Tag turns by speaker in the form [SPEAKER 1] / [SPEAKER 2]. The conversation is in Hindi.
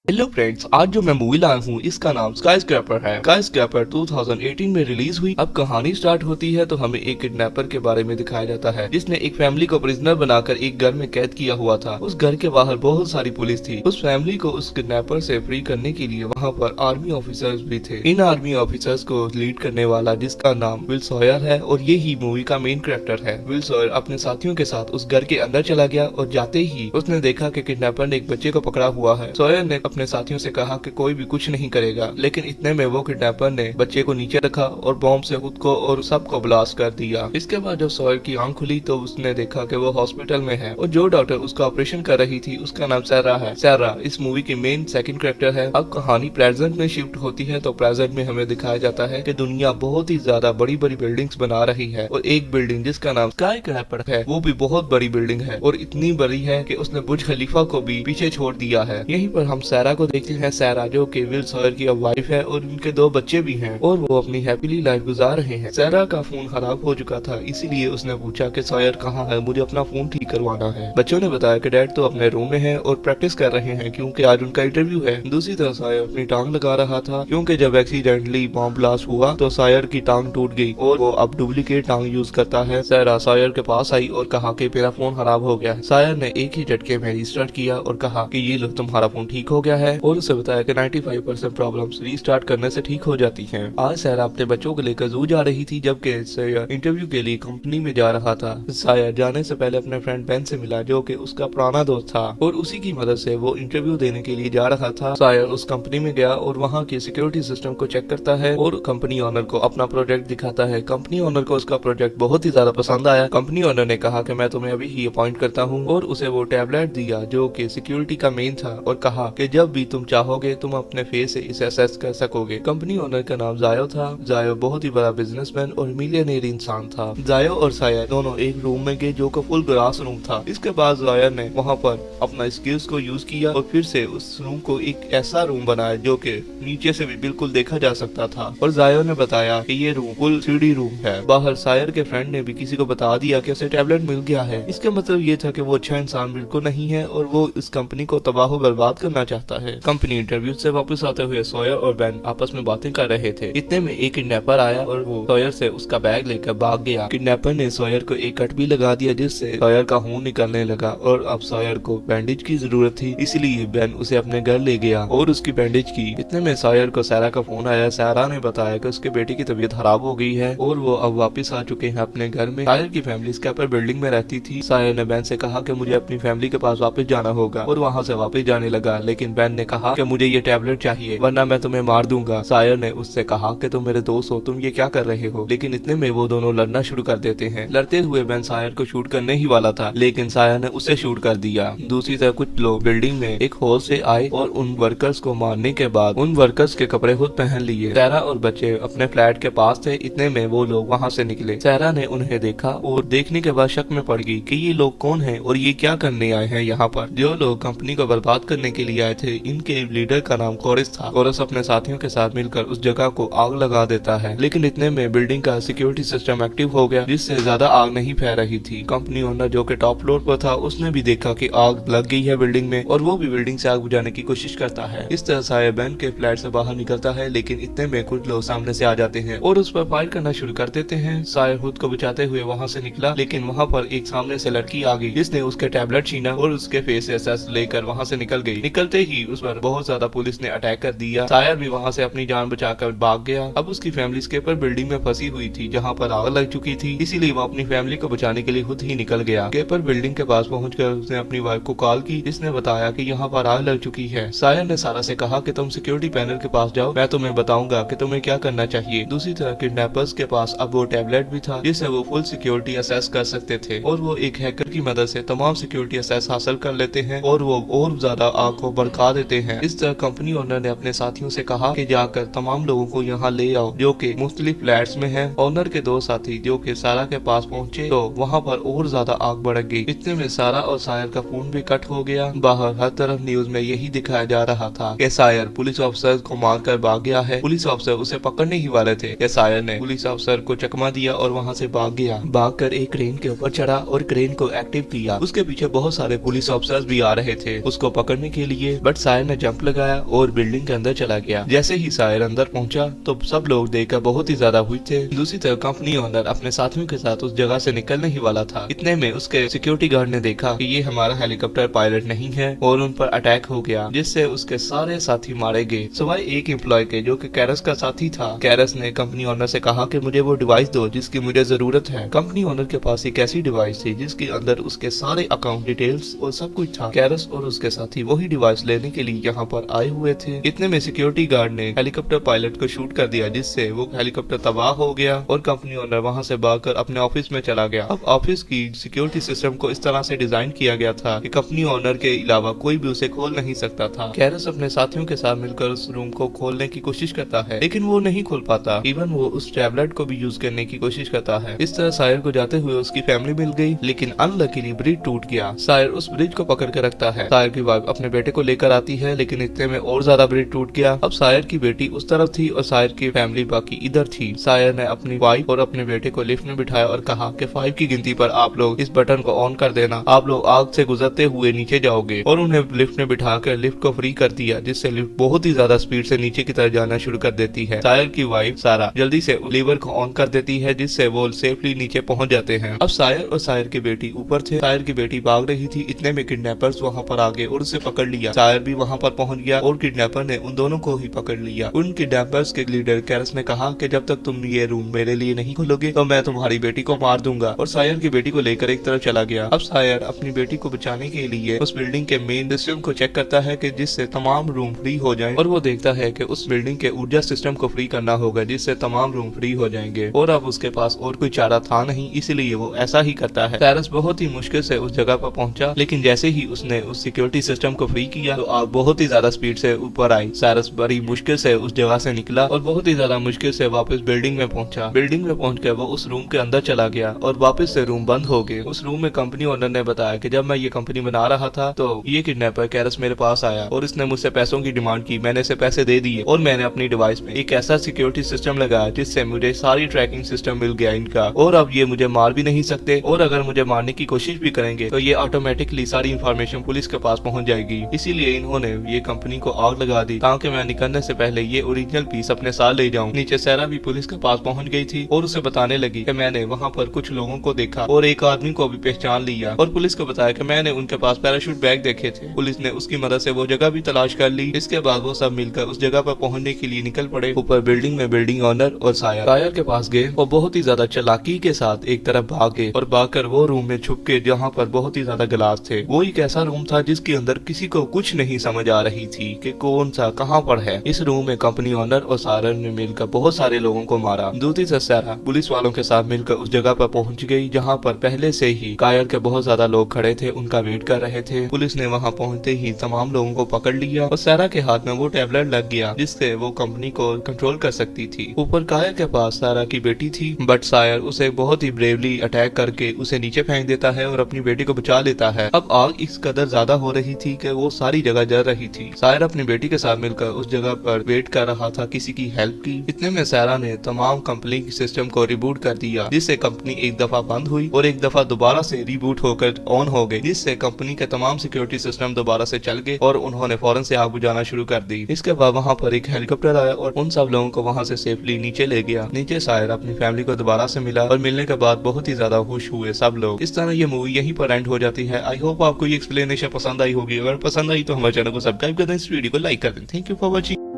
[SPEAKER 1] हेलो फ्रेंड्स, आज जो मैं मूवी लाया हूँ इसका नाम स्काईस्क्रैपर है। स्काईस्क्रैपर 2018 में रिलीज हुई। अब कहानी स्टार्ट होती है तो हमें एक किडनैपर के बारे में दिखाया जाता है जिसने एक फैमिली को प्रिजनर बनाकर एक घर में कैद किया हुआ था। उस घर के बाहर बहुत सारी पुलिस थी। उस फैमिली को उस किडनैपर से फ्री करने के लिए वहाँ पर आर्मी ऑफिसर्स भी थे। इन आर्मी ऑफिसर्स को लीड करने वाला जिसका नाम विल सॉयर है और ये ही मूवी का मेन कैरेक्टर है। विल सॉयर अपने साथियों के साथ उस घर के अंदर चला गया और जाते ही उसने देखा कि किडनैपर ने एक बच्चे को पकड़ा हुआ है। सॉयर ने अपने साथियों से कहा कि कोई भी कुछ नहीं करेगा, लेकिन इतने में वो किडनैपर ने बच्चे को नीचे रखा और बॉम्ब से खुद को और सबको ब्लास्ट कर दिया। इसके बाद जब सॉयर की आंख खुली तो उसने देखा कि वो हॉस्पिटल में है और जो डॉक्टर उसका ऑपरेशन कर रही थी उसका नाम सैरा है। सैरा इस मूवी की मेन सेकंड कैरेक्टर है। अब कहानी प्रेजेंट में शिफ्ट होती है तो प्रेजेंट में हमें दिखाया जाता है कि दुनिया बहुत ही ज्यादा बड़ी बड़ी बिल्डिंग्स बना रही है और एक बिल्डिंग जिसका नाम स्काईस्क्रैपर है वो भी बहुत बड़ी बिल्डिंग है और इतनी बड़ी है कि उसने बुर्ज खलीफा को भी पीछे छोड़ दिया है। यहीं पर हम सैरा को देखते हैं। सैरा जो कि विल सॉयर की अब वाइफ है और उनके 2 बच्चे भी हैं और वो अपनी हैप्पीली लाइफ गुजार रहे हैं। सैरा का फोन खराब हो चुका था, इसीलिए उसने पूछा कि सॉयर कहाँ है, मुझे अपना फोन ठीक करवाना है। बच्चों ने बताया कि डैड तो अपने रूम में है और प्रैक्टिस कर रहे हैं क्योंकि आज उनका इंटरव्यू है। दूसरी तरफ सॉयर अपनी टांग लगा रहा था क्योंकि जब एक्सीडेंटली बॉम्ब ब्लास्ट हुआ तो सॉयर की टांग टूट गई और वो अब डुप्लीकेट टांग यूज करता है। सैरा सॉयर के पास आई और कहा कि मेरा फोन खराब हो गया है। सॉयर ने एक ही झटके में रिस्टार्ट किया और कहा कि ये लो तुम्हारा फोन ठीक हो गया है और उसे बताया कि 95% प्रॉब्लम्स रीस्टार्ट करने से ठीक हो जाती हैं। आज सैरा अपने बच्चों को लेकर जू जा रही थी जबकि सैयर इंटरव्यू के लिए कंपनी में जा रहा था। सैयर जाने से पहले अपने फ्रेंड बेन से मिला जो कि उसका पुराना दोस्त था और उसी की मदद से वो इंटरव्यू देने के लिए जा रहा था। सैयर उस कंपनी में गया और वहाँ के सिक्योरिटी सिस्टम को चेक करता है और कंपनी ओनर को अपना प्रोजेक्ट दिखाता है। कंपनी ओनर को उसका प्रोजेक्ट बहुत ही ज्यादा पसंद आया। कंपनी ओनर ने कहा कि मैं तुम्हें अभी ही अपॉइंट करता हूँ और उसे वो टैबलेट दिया जो कि सिक्योरिटी का मेन था और कहा कि जब भी तुम चाहोगे तुम अपने फेस से इसे असेस कर सकोगे। कंपनी ओनर का नाम जायो था। जायो बहुत ही बड़ा बिजनेसमैन और मिलियनेयर इंसान था। जायो और सायर दोनों एक रूम में गए जो कि फुल ग्लास रूम था। इसके बाद जायर ने वहाँ पर अपना स्किल्स को यूज किया और फिर से उस रूम को एक ऐसा रूम बनाया जो कि नीचे से भी बिल्कुल देखा जा सकता था और जायो ने बताया कि ये रूम फुल 3D रूम है। बाहर सायर के फ्रेंड ने भी किसी को बता दिया कि उसे टैबलेट मिल गया है। इसका मतलब ये था कि वो अच्छा इंसान बिल्कुल नहीं है और वो इस कंपनी को तबाह बर्बाद करना चाहता है। कंपनी इंटरव्यू से वापस आते हुए सॉयर और बेन आपस में बातें कर रहे थे। इतने में एक किडनैपर आया और वो सॉयर से उसका बैग लेकर भाग गया। किडनैपर ने सॉयर को एक कट भी लगा दिया जिससे सॉयर का खून निकलने लगा और अब सॉयर को बैंडेज की जरूरत थी, इसलिए बेन उसे अपने घर ले गया और उसकी बैंडेज की। इतने में सॉयर को सैरा का फोन आया। सैरा ने बताया कि उसके बेटे की तबीयत खराब हो गई है और वो अब वापस आ चुके हैं अपने घर में। सॉयर की फैमिली स्कैपर बिल्डिंग में रहती थी। सॉयर ने बेन से कहा कि मुझे अपनी फैमिली के पास वापस जाना होगा और वहाँ से वापस जाने लगा, लेकिन बेन ने कहा कि मुझे ये टैबलेट चाहिए वरना मैं तुम्हें मार दूंगा। सायर ने उससे कहा कि तुम मेरे दोस्त हो, तुम ये क्या कर रहे हो, लेकिन इतने में वो दोनों लड़ना शुरू कर देते हैं। लड़ते हुए बेन सायर को शूट करने ही वाला था लेकिन सायर ने उसे शूट कर दिया। दूसरी तरफ कुछ लोग बिल्डिंग में एक होल से आए और उन वर्कर्स को मारने के बाद उन वर्कर्स के कपड़े खुद पहन लिए। सैरा और बच्चे अपने फ्लैट के पास थे। इतने में वो लोग वहाँ से निकले। सैरा ने उन्हें देखा और देखने के बाद शक में पड़ गई कि ये लोग कौन है और ये क्या करने आए हैं यहाँ पर। जो लोग कंपनी को बर्बाद करने के लिए आए थे इनके लीडर का नाम कोरस था। कोरस अपने साथियों के साथ मिलकर उस जगह को आग लगा देता है, लेकिन इतने में बिल्डिंग का सिक्योरिटी सिस्टम एक्टिव हो गया जिससे ज्यादा आग नहीं फैल रही थी। कंपनी ओनर जो कि टॉप फ्लोर पर था उसने भी देखा कि आग लग गई है बिल्डिंग में और वो भी बिल्डिंग से आग बुझाने की कोशिश करता है। इस तरह सायर बेन के फ्लैट से बाहर निकलता है, लेकिन इतने में कुछ लोग सामने से आ जाते हैं और उस पर फायर करना शुरू कर देते हैं। सायर खुद को बचाते हुए वहाँ से निकला, लेकिन वहाँ पर एक सामने से लड़की आ गई जिसने उसके टैबलेट छीना और उसके फेस से एसेस लेकर वहाँ से निकल गई। निकलते ही उस पर बहुत ज्यादा पुलिस ने अटैक कर दिया। सायर भी वहाँ से अपनी जान बचाकर भाग गया। अब उसकी फैमिली स्केपर बिल्डिंग में फंसी हुई थी जहाँ पर आग लग चुकी थी, इसीलिए वो अपनी फैमिली को बचाने के लिए खुद ही निकल गया। स्केपर बिल्डिंग के पास पहुंचकर उसने अपनी वाइफ को कॉल की जिसने बताया कि यहाँ पर आग लग चुकी है। सायर ने सारा से कहा कि तुम सिक्योरिटी पैनल के पास जाओ, मैं तुम्हें बताऊंगा कि तुम्हें क्या करना चाहिए। दूसरी तरफ किडनैपर्स के पास अब वो टैबलेट भी था जिससे वो फुल सिक्योरिटी असेस कर सकते थे और वो एक हैकर की मदद से तमाम सिक्योरिटी असेस हासिल कर लेते हैं और वो और ज्यादा आग को भड़का देते हैं। इस तरह कंपनी ओनर ने अपने साथियों से कहा कि जाकर तमाम लोगों को यहाँ ले आओ जो कि मुख्तलिफ फ्लैट्स में हैं। ओनर के 2 साथी जो कि सारा के पास पहुंचे तो वहाँ पर और ज्यादा आग भड़क गई। इतने में सारा और सायर का फोन भी कट हो गया। बाहर हर तरफ न्यूज में यही दिखाया जा रहा था कि सायर पुलिस ऑफिसर को मारकर भाग गया है। पुलिस ऑफिसर उसे पकड़ने ही वाले थे कि सायर ने पुलिस ऑफिसर को चकमा दिया और वहाँ से भाग गया। भागकर एक क्रेन के ऊपर चढ़ा और क्रेन को एक्टिव किया। उसके पीछे बहुत सारे पुलिस ऑफिसर्स भी आ रहे थे उसको पकड़ने के लिए, बट सायर ने जंप लगाया और बिल्डिंग के अंदर चला गया। जैसे ही सायर अंदर पहुंचा तो सब लोग देखकर बहुत ही ज्यादा हुए थे। दूसरी तरफ कंपनी ओनर अपने साथियों के साथ उस जगह से निकलने ही वाला था। इतने में उसके सिक्योरिटी गार्ड ने देखा कि ये हमारा हेलीकॉप्टर पायलट नहीं है और उन पर अटैक हो गया, जिससे उसके सारे साथी मारे गए सिवाय एक एम्प्लॉय के जो कि कैरस का साथी था। कैरस ने कंपनी ओनर से कहा कि मुझे वो डिवाइस दो जिसकी मुझे जरूरत है। कंपनी ओनर के पास एक ऐसी डिवाइस थी जिसके अंदर उसके सारे अकाउंट डिटेल्स और सब कुछ था। कैरस और उसके साथी वही डिवाइस लेने के लिए यहाँ पर आए हुए थे। इतने में सिक्योरिटी गार्ड ने हेलीकॉप्टर पायलट को शूट कर दिया, जिससे वो हेलीकॉप्टर तबाह हो गया और कंपनी ओनर वहाँ से भागकर अपने ऑफिस में चला गया। अब ऑफिस की सिक्योरिटी सिस्टम को इस तरह से डिजाइन किया गया था कि कंपनी ओनर के अलावा कोई भी उसे खोल नहीं सकता था। कैरस अपने साथियों के साथ मिलकर उस रूम को खोलने की कोशिश करता है, लेकिन वो नहीं खोल पाता। इवन वो उस टैबलेट को भी यूज करने की कोशिश करता है। इस तरह सायर को जाते हुए उसकी फैमिली मिल गई, लेकिन अनलकीली ब्रिज टूट गया। सायर उस ब्रिज को पकड़ के रखता है। सायर की वाइफ अपने बेटे को लेकर आती है, लेकिन इतने में और ज्यादा ब्रिज टूट गया। अब सायर की बेटी उस तरफ थी और सायर की फैमिली बाकी इधर थी। सायर ने अपनी वाइफ और अपने बेटे को लिफ्ट में बिठाया और कहा कि 5 की गिनती पर आप लोग इस बटन को ऑन कर देना, आप लोग आग से गुजरते हुए नीचे जाओगे। और उन्हें लिफ्ट में बिठाकर लिफ्ट को फ्री कर दिया, जिससे लिफ्ट बहुत ही ज्यादा स्पीड से नीचे की तरफ जाना शुरू कर देती है। सायर की वाइफ सारा जल्दी से लीवर को ऑन कर देती है, जिससे वो सेफली नीचे पहुंच जाते हैं। अब सायर और सायर की बेटी ऊपर थे। सायर की बेटी भाग रही थी, इतने में किडनैपर्स वहाँ पर आ गए और उसे पकड़ लिया। सायर भी वहाँ पर पहुंच गया और किडनैपर ने उन दोनों को ही पकड़ लिया। उन किडनैपर्स के लीडर कैरस ने कहा कि जब तक तुम ये रूम मेरे लिए नहीं खोलोगे तो मैं तुम्हारी बेटी को मार दूंगा, और सायर की बेटी को लेकर एक तरफ चला गया। अब सायर अपनी बेटी को बचाने के लिए उस बिल्डिंग के मेन सिस्टम को चेक करता है कि जिससे तमाम रूम फ्री हो जाएं, और वो देखता है कि उस बिल्डिंग के ऊर्जा सिस्टम को फ्री करना होगा, जिससे तमाम रूम फ्री हो जाएंगे। और अब उसके पास और कोई चारा था नहीं, इसलिए वो ऐसा ही करता है। साइरस बहुत ही मुश्किल से उस जगह पर पहुंचा, लेकिन जैसे ही उसने उस सिक्योरिटी सिस्टम को फ्री किया तो आग बहुत ही ज्यादा स्पीड से ऊपर आई। साइरस बड़ी मुश्किल से उस जगह से निकला और बहुत ही ज्यादा मुश्किल से वापस बिल्डिंग में पहुंचा। बिल्डिंग में पहुंचकर वो उस रूम के अंदर चला गया और वापस से रूम बंद हो गए। उस रूम में कंपनी ओनर ने बताया कि जब मैं ये कंपनी बना रहा था तो ये किडनैपर कैरस मेरे पास आया और इसने मुझसे पैसों की डिमांड की। मैंने इसे पैसे दे दिए और मैंने अपनी डिवाइस में एक ऐसा सिक्योरिटी सिस्टम लगाया जिससे मुझे सारी ट्रैकिंग सिस्टम मिल गया इनका, और अब ये मुझे मार भी नहीं सकते, और अगर मुझे मारने की कोशिश भी करेंगे तो ये ऑटोमेटिकली सारी इन्फॉर्मेशन पुलिस के पास पहुंच जाएगी। इसीलिए इन्होंने ये कंपनी को आग लगा दी ताकि मैं निकलने से पहले ये ओरिजिनल पीस अपने साथ ले जाऊं। नीचे सारा भी पुलिस के पास पहुंच गई थी और उसे बताने लगी कि मैंने वहाँ पर कुछ लोगों को देखा और एक आदमी को भी पहचान लिया, और पुलिस को बताया कि मैंने उनके पास पैराशूट बैग देखे थे। पुलिस ने उसकी मदद से वो जगह भी तलाश कर ली। इसके बाद वो सब मिलकर उस जगह पर पहुंचने के लिए निकल पड़े। ऊपर बिल्डिंग में बिल्डिंग ओनर और सायर के पास गए और बहुत ही ज्यादा चालाकी के साथ एक तरफ भागे और भागकर वो रूम में छुप के जहाँ पर बहुत ही ज्यादा गिलास थे। वो एक ऐसा रूम था जिसके अंदर किसी को कुछ नहीं समझ आ रही थी कि कौन सा कहाँ पर है। इस रूम में कंपनी ओनर और सायर ने मिलकर बहुत सारे लोगों को मारा। दूसरी तरफ सारा पुलिस वालों के साथ मिलकर उस जगह पर पहुंच गई जहाँ पर पहले से ही कायर के बहुत ज्यादा लोग खड़े थे, उनका वेट कर रहे थे। पुलिस ने वहाँ पहुंचते ही तमाम लोगों को पकड़ लिया और सारा के हाथ में वो टैबलेट लग गया जिससे वो कंपनी को कंट्रोल कर सकती थी। ऊपर कायर के पास सारा की बेटी थी, बट सायर उसे बहुत ही ब्रेवली अटैक करके उसे नीचे फेंक देता है और अपनी बेटी को बचा लेता है। अब आग इस कदर ज्यादा हो रही थी कि वो सारी जगह जल रही थी। सायर अपनी बेटी के साथ मिलकर उस जगह पर वेट कर रहा था किसी की हेल्प की। इतने में सारा ने तमाम कंपनी की सिस्टम को रिबूट कर दिया, जिससे कंपनी एक दफा बंद हुई और एक दफा दोबारा से रिबूट होकर ऑन हो गई, जिससे कंपनी के तमाम सिक्योरिटी सिस्टम दोबारा से चल गए और उन्होंने फौरन से आग बुझाना शुरू कर दी। इसके बाद वहाँ पर एक हेलीकॉप्टर आया और उन सब लोगों को वहाँ से सेफली नीचे ले गया। नीचे सायर अपनी फैमिली को दोबारा से मिला और मिलने के बाद बहुत ही ज्यादा खुश हुए सब लोग। इस तरह ये मूवी यहीं पर एंड हो जाती है। आई होप आपको ये एक्सप्लेनेशन पसंद आई होगी। अगर पसंद आई तो हमारे चैनल को सब्सक्राइब कर दें, इस वीडियो को लाइक कर दें। Thank you for watching.